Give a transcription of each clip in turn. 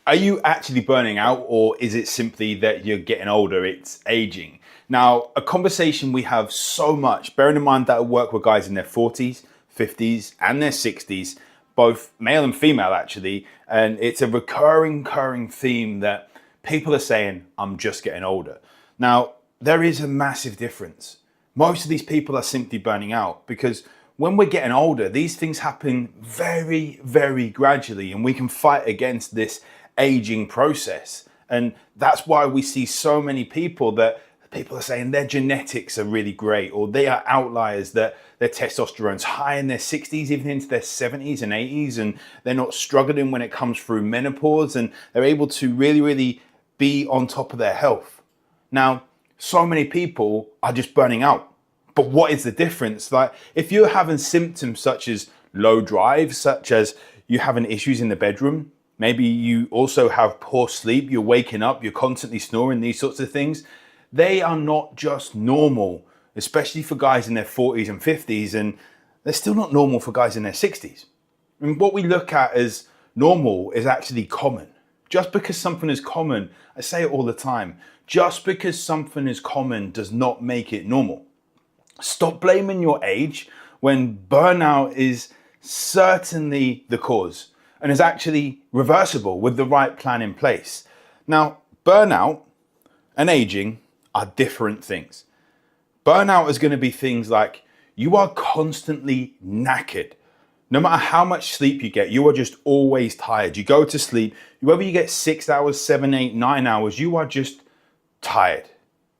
Are you actually burning out, or is it simply that you're getting older, it's aging? Now, a conversation we have so much, bearing in mind that I work with guys in their 40s, 50s, and their 60s, both male and female actually, and it's a recurring theme that people are saying, I'm just getting older. Now, there is a massive difference. Most of these people are simply burning out because when we're getting older, these things happen very gradually, and we can fight against this aging process. And that's why we see so many people that people are saying their genetics are really great, or they are outliers, that their testosterone's high in their 60s, even into their 70s and 80s, and they're not struggling when it comes through menopause, and they're able to really be on top of their health. Now, so many people are just burning out. But what is the difference? Like, if you're having symptoms such as low drive, such as you having issues in the bedroom, maybe you also have poor sleep, you're waking up, you're constantly snoring, these sorts of things, they are not just normal, especially for guys in their 40s and 50s, and they're still not normal for guys in their 60s. And what we look at as normal is actually common. Just because something is common, I say it all the time, just because something is common does not make it normal. Stop blaming your age when burnout is certainly the cause and is actually reversible with the right plan in place. Now, burnout and aging are different things. Burnout is going to be things like you are constantly knackered. No matter how much sleep you get, you are just always tired. You go to sleep, whether you get 6 hours, 7, 8, 9 hours, you are just tired.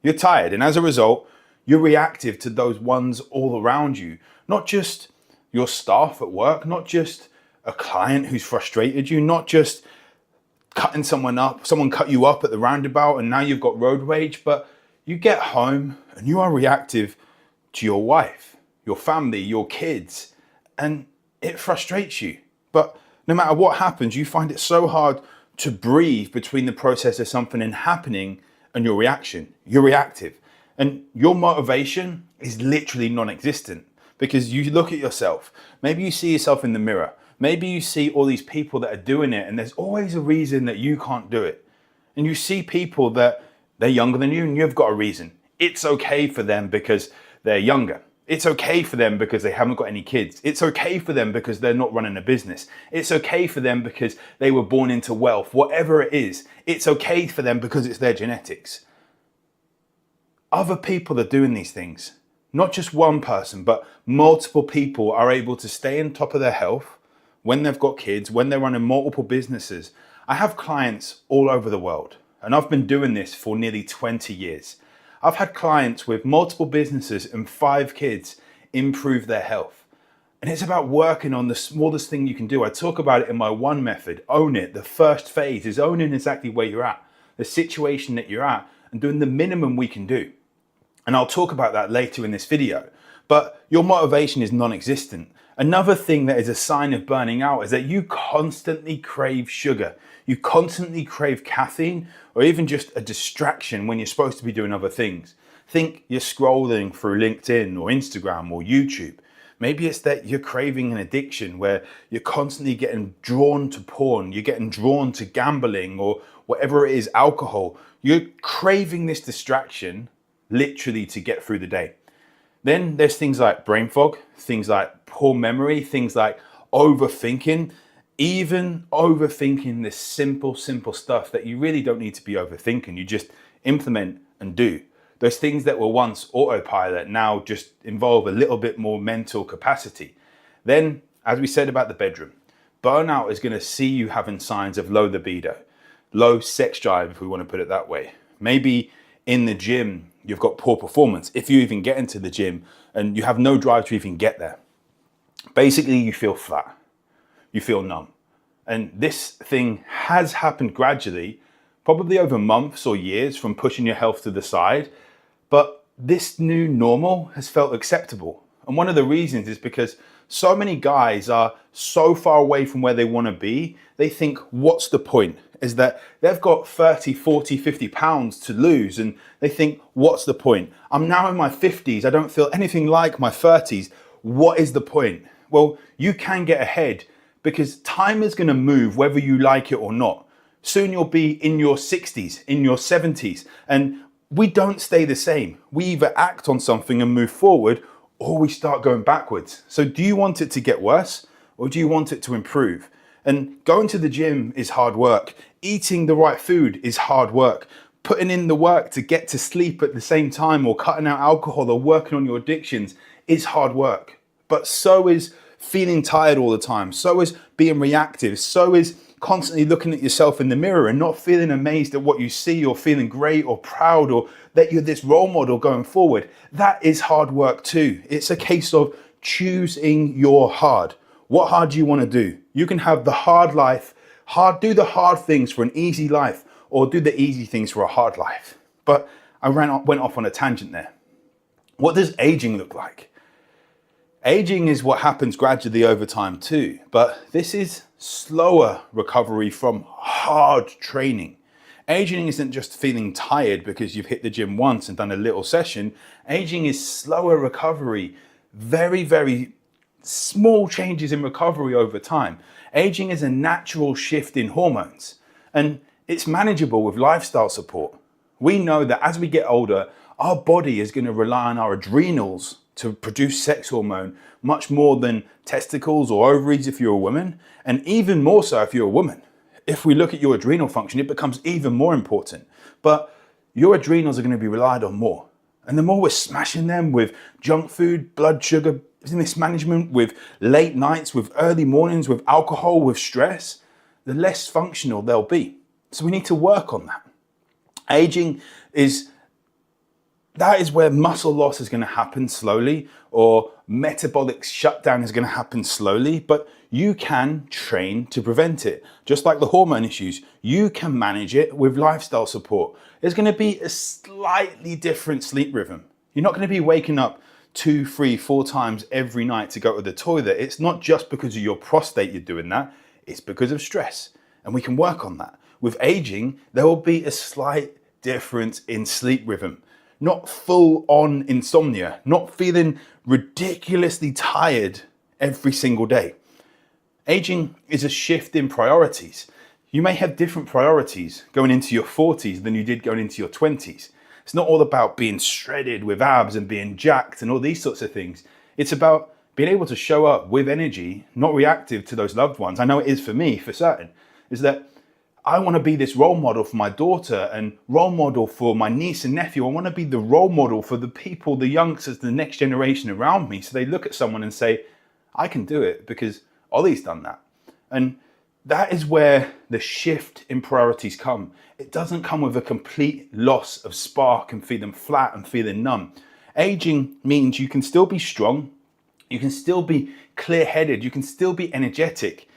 You're tired. And as a result, you're reactive to those ones all around you, not just your staff at work, not just a client who's frustrated you, not just cutting someone up, someone cut you up at the roundabout and now you've got road rage, but you get home and you are reactive to your wife, your family, your kids, and it frustrates you. But no matter what happens, you find it so hard to breathe between the process of something happening and your reaction. You're reactive. And your motivation is literally non-existent because you look at yourself. Maybe you see yourself in the mirror. Maybe you see all these people that are doing it, and there's always a reason that you can't do it. And you see people that they're younger than you and you've got a reason. It's okay for them because they're younger. It's okay for them because they haven't got any kids. It's okay for them because they're not running a business. It's okay for them because they were born into wealth. Whatever it is, it's okay for them because it's their genetics. Other people are doing these things. Not just one person, but multiple people are able to stay on top of their health when they've got kids, when they're running multiple businesses. I have clients all over the world, and I've been doing this for nearly 20 years. I've had clients with multiple businesses and 5 kids improve their health. And it's about working on the smallest thing you can do. I talk about it in my 1 method, own it. The first phase is owning exactly where you're at, the situation that you're at, and doing the minimum we can do. And I'll talk about that later in this video. But your motivation is non-existent. Another thing that is a sign of burning out is that you constantly crave sugar. You constantly crave caffeine, or even just a distraction when you're supposed to be doing other things. Think you're scrolling through LinkedIn or Instagram or YouTube. Maybe it's that you're craving an addiction where you're constantly getting drawn to porn, you're getting drawn to gambling or whatever it is, alcohol. You're craving this distraction literally to get through the day. Then there's things like brain fog, things like poor memory, things like overthinking, even overthinking this simple stuff that you really don't need to be overthinking. You just implement and do. Those things that were once autopilot now just involve a little bit more mental capacity. Then, as we said about the bedroom, burnout is going to see you having signs of low libido, low sex drive, if we want to put it that way. Maybe in the gym, you've got poor performance. If you even get into the gym and you have no drive to even get there, basically you feel flat, you feel numb. And this thing has happened gradually, probably over months or years from pushing your health to the side. But this new normal has felt acceptable. And one of the reasons is because so many guys are so far away from where they want to be, they think, what's the point? Is that they've got 30, 40, 50 pounds to lose. And they think, what's the point? I'm now in my 50s. I don't feel anything like my 30s. What is the point? Well, you can get ahead because time is going to move whether you like it or not. Soon you'll be in your 60s, in your 70s, and we don't stay the same. We either act on something and move forward, or we start going backwards. So do you want it to get worse, or do you want it to improve? And going to the gym is hard work. Eating the right food is hard work. Putting in the work to get to sleep at the same time, or cutting out alcohol, or working on your addictions is hard work. But so is feeling tired all the time. So is being reactive. So is constantly looking at yourself in the mirror and not feeling amazed at what you see, or feeling great or proud, or that you're this role model going forward. That is hard work too. It's a case of choosing your hard. What hard do you want to do? You can have the hard life, do the hard things for an easy life, or do the easy things for a hard life. But I went off on a tangent there. What does aging look like? Aging is what happens gradually over time too, but this is slower recovery from hard training. Aging isn't just feeling tired because you've hit the gym once and done a little session. Aging is slower recovery, very, very small changes in recovery over time. Aging is a natural shift in hormones, and it's manageable with lifestyle support. We know that as we get older, our body is going to rely on our adrenals to produce sex hormone much more than testicles or ovaries if you're a woman, and even more so if you're a woman. If we look at your adrenal function, it becomes even more important. But your adrenals are going to be relied on more. And the more we're smashing them with junk food, blood sugar mismanagement, with late nights, with early mornings, with alcohol, with stress, the less functional they'll be. So we need to work on that. Aging that is where muscle loss is going to happen slowly, or metabolic shutdown is going to happen slowly, but you can train to prevent it. Just like the hormone issues, you can manage it with lifestyle support. There's going to be a slightly different sleep rhythm. You're not going to be waking up 2, 3, 4 times every night to go to the toilet. It's not just because of your prostate you're doing that, it's because of stress. And we can work on that. With aging, there will be a slight difference in sleep rhythm. Not full on insomnia, not feeling ridiculously tired every single day. Aging is a shift in priorities. You may have different priorities going into your 40s than you did going into your 20s. It's not all about being shredded with abs and being jacked and all these sorts of things. It's about being able to show up with energy, not reactive to those loved ones. I know it is for me, for certain, is that I want to be this role model for my daughter and role model for my niece and nephew. I want to be the role model for the people, the youngsters, the next generation around me. So they look at someone and say, I can do it because Ollie's done that. And that is where the shift in priorities come. It doesn't come with a complete loss of spark and feeling flat and feeling numb. Aging means you can still be strong. You can still be clear-headed. You can still be energetic.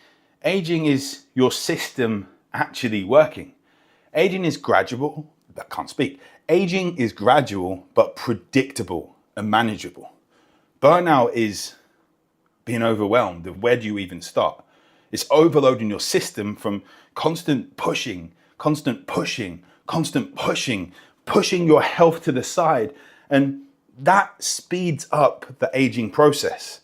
Aging is your system actually working. Aging is gradual. I can't speak. Aging is gradual, but predictable and manageable. Burnout is being overwhelmed. Where do you even start? It's overloading your system from constant pushing, pushing your health to the side. And that speeds up the aging process.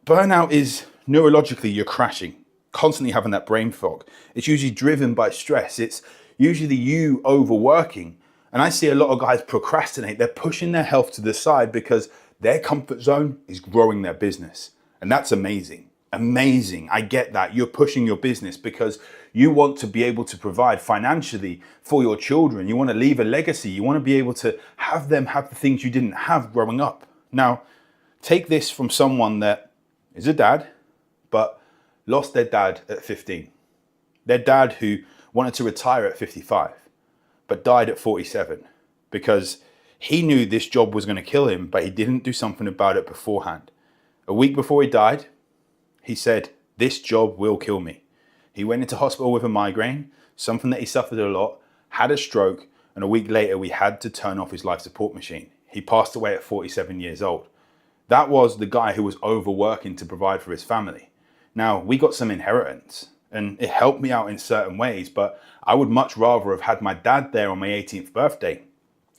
Burnout is neurologically, you're crashing, constantly having that brain fog. It's usually driven by stress. It's usually you overworking. And I see a lot of guys procrastinate. They're pushing their health to the side because their comfort zone is growing their business. And that's amazing. Amazing. I get that. You're pushing your business because you want to be able to provide financially for your children. You want to leave a legacy. You want to be able to have them have the things you didn't have growing up. Now, take this from someone that is a dad, but lost their dad at 15. Their dad who wanted to retire at 55, but died at 47 because he knew this job was going to kill him, but he didn't do something about it beforehand. A week before he died, he said, this job will kill me. He went into hospital with a migraine, something that he suffered a lot, had a stroke, and a week later we had to turn off his life support machine. He passed away at 47 years old. That was the guy who was overworking to provide for his family. Now, we got some inheritance and it helped me out in certain ways, but I would much rather have had my dad there on my 18th birthday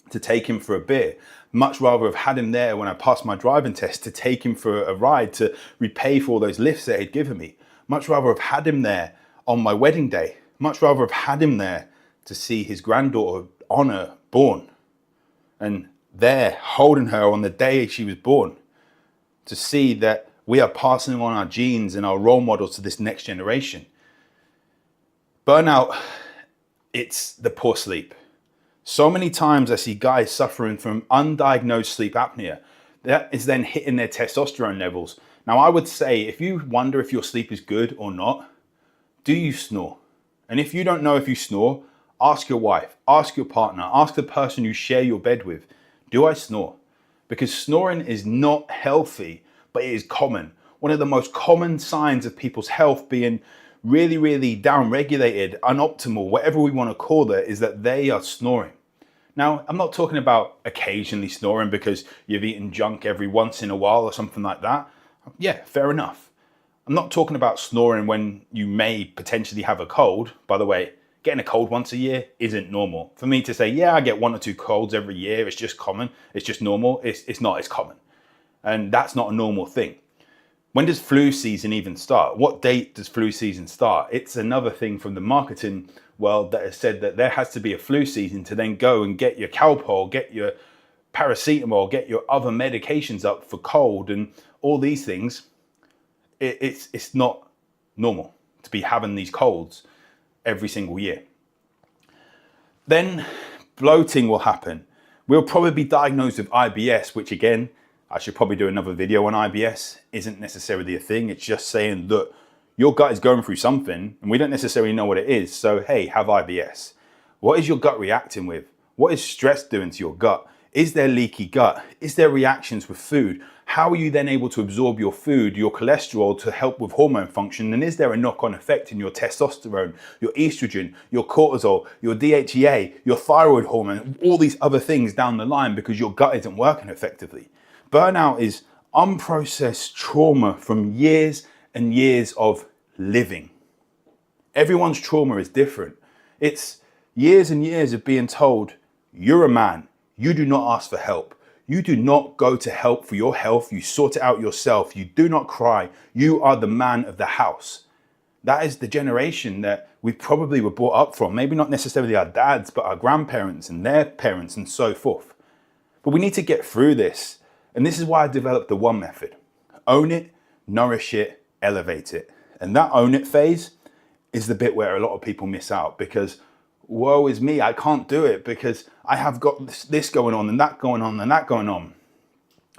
to take him for a beer. Much rather have had him there when I passed my driving test to take him for a ride to repay for all those lifts that he'd given me. Much rather have had him there on my wedding day. much rather have had him there to see his granddaughter Honor born, and there holding her on the day she was born, to see that we are passing on our genes and our role models to this next generation. Burnout, it's the poor sleep. So many times I see guys suffering from undiagnosed sleep apnea. That is then hitting their testosterone levels. Now, I would say, if you wonder if your sleep is good or not, do you snore? And if you don't know if you snore, ask your wife, ask your partner, ask the person you share your bed with, do I snore? Because snoring is not healthy, but it is common. One of the most common signs of people's health being really, really down-regulated, unoptimal, whatever we want to call it, is that they are snoring. Now, I'm not talking about occasionally snoring because you've eaten junk every once in a while or something like that. Yeah, fair enough. I'm not talking about snoring when you may potentially have a cold. By the way, getting a cold once a year isn't normal. For me to say, yeah, I get 1 or 2 colds every year, it's just common, it's just normal, it's not, it's common. And that's not a normal thing. When does flu season even start? What date does flu season start? It's another thing from the marketing world that has said that there has to be a flu season to then go and get your Calpol, get your paracetamol, get your other medications up for cold and all these things. It's not normal to be having these colds every single year. Then bloating will happen. We'll probably be diagnosed with IBS, which again, I should probably do another video on IBS. Isn't necessarily a thing. It's just saying, look, your gut is going through something and we don't necessarily know what it is. So, hey, have IBS. What is your gut reacting with? What is stress doing to your gut? Is there leaky gut? Is there reactions with food? How are you then able to absorb your food, your cholesterol to help with hormone function? And is there a knock-on effect in your testosterone, your estrogen, your cortisol, your DHEA, your thyroid hormone, all these other things down the line because your gut isn't working effectively? Burnout is unprocessed trauma from years and years of living. Everyone's trauma is different. It's years and years of being told, you're a man, you do not ask for help. You do not go to help for your health. You sort it out yourself. You do not cry. You are the man of the house. That is the generation that we probably were brought up from. Maybe not necessarily our dads, but our grandparents and their parents and so forth. But we need to get through this. And this is why I developed the one method. Own it, nourish it, elevate it. And that own it phase is the bit where a lot of people miss out because woe is me, I can't do it because I have got this going on and that going on and that going on.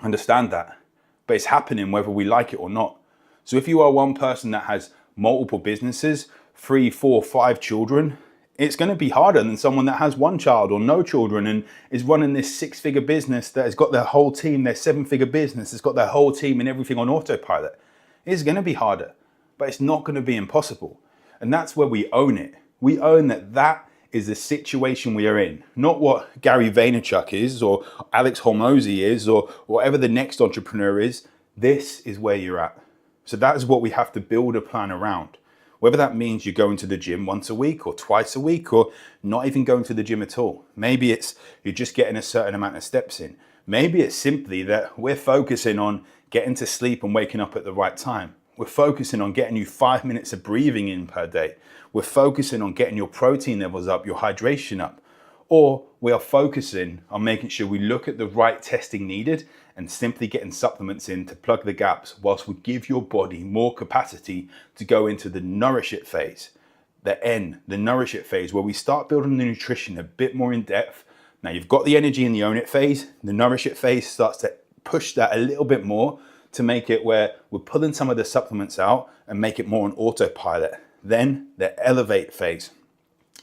Understand that, but it's happening whether we like it or not. So if you are one person that has multiple businesses, 3, 4, 5 children, it's going to be harder than someone that has 1 child or no children and is running this 6-figure business that has got their whole team, their 7-figure business, has got their whole team and everything on autopilot. It's going to be harder, but it's not going to be impossible. And that's where we own it. We own that is the situation we are in, not what Gary Vaynerchuk is or Alex Hormozy is or whatever the next entrepreneur is. This is where you're at. So that is what we have to build a plan around. Whether that means you're going to the gym once a week or twice a week or not even going to the gym at all. Maybe it's you're just getting a certain amount of steps in. Maybe it's simply that we're focusing on getting to sleep and waking up at the right time. We're focusing on getting you 5 minutes of breathing in per day. We're focusing on getting your protein levels up, your hydration up. Or we are focusing on making sure we look at the right testing needed and simply getting supplements in to plug the gaps whilst we give your body more capacity to go into the nourish it phase. The nourish it phase, where we start building the nutrition a bit more in depth. Now you've got the energy in the own it phase. The nourish it phase starts to push that a little bit more to make it where we're pulling some of the supplements out and make it more on autopilot. Then the elevate phase.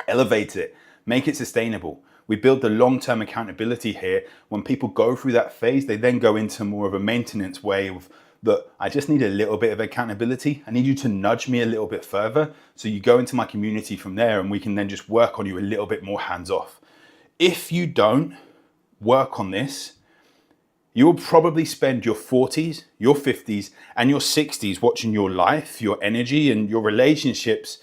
Elevate it, make it sustainable. We build the long-term accountability here. When people go through that phase, they then go into more of a maintenance way of that I just need a little bit of accountability. I need you to nudge me a little bit further. So you go into my community from there and we can then just work on you a little bit more hands-off. If you don't work on this, you will probably spend your 40s, your 50s, and your 60s watching your life, your energy, and your relationships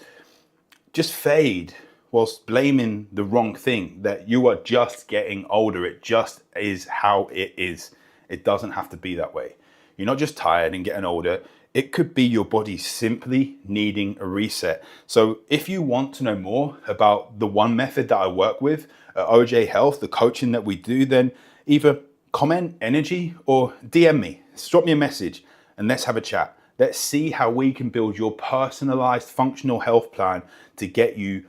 just fade whilst blaming the wrong thing, that you are just getting older. It just is how it is. It doesn't have to be that way. You're not just tired and getting older. It could be your body simply needing a reset. So if you want to know more about the one method that I work with at OJ Health, the coaching that we do, then either comment energy or DM me, drop me a message and let's have a chat. Let's see how we can build your personalized functional health plan to get you